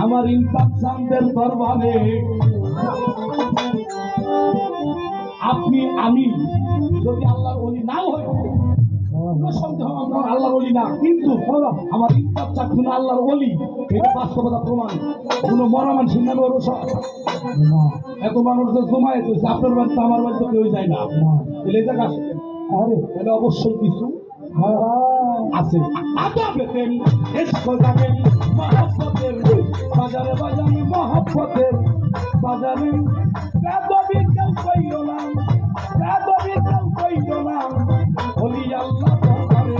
আমার ইনকাম সামদের দরবারে আপনি আমি যদি আল্লাহর ওলি নাও হই কোনো সন্দেহ আমরা আল্লাহর ওলি না, কিন্তু আমার ইনকাম চাকরি আল্লাহর ওলি, এটা বাস্তবতা প্রমাণ। কোনো মরা মানুষের নামে ওর এত মানুষ যে জমায়েত হয়েছে, আপনার বাড়িতে আমার বাড়িতে কেউ যায় না, এলে জায়গা আসে আরে এটা অবশ্যই কিছু আছে। আদাবেতেন এসক যাবেন মহব্বতের বাজারে বাজারে মহব্বতের বাজারে বেদবি কেউ কইল না, বেদবি কেউ কইল না, ওলি আল্লাহ দরবারে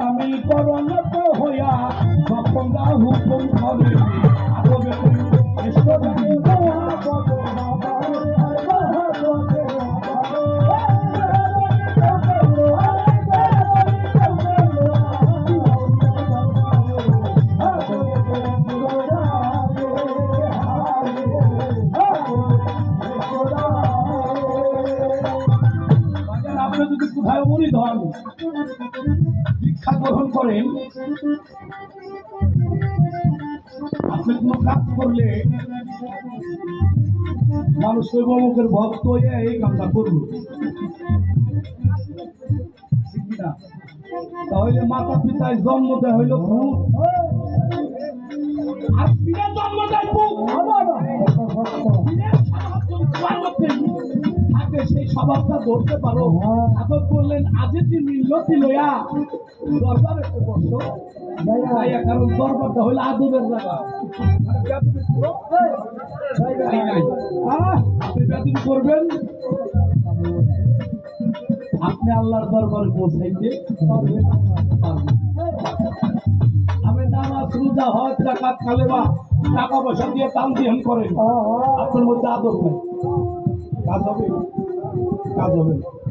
আমি করণত হইয়া সপনা হুকুম করে যদি কোথায় মরিদ হন, দীক্ষা গ্রহণ করেন, আপনি কোনো কাজ করলে মানুষ মুখের ভক্ত হয়ে এই কামটা করল, তাহলে মাতা পিতায় জন্ম দেয় হইল ভূত, আর পিতা জন্ম দেয় থাকে, সেই স্বভাবটা ধরতে পারো। এখন বললেন আজে যে মিল্লতি লইয়া দরবারে বসো, কারণ দরবারটা হইলো আদবের জায়গা। আপনি বেতন করবেন, আপনি আল্লাহর দরবারে পৌঁছাইতে পারবেন। আমি নামাজ রোজা হজ যাকাত কালেমা টাকা পয়সা দিয়ে দান দিহান করেন, আপনার মধ্যে আদব নাই, কাজ হবে, কাজ হবে।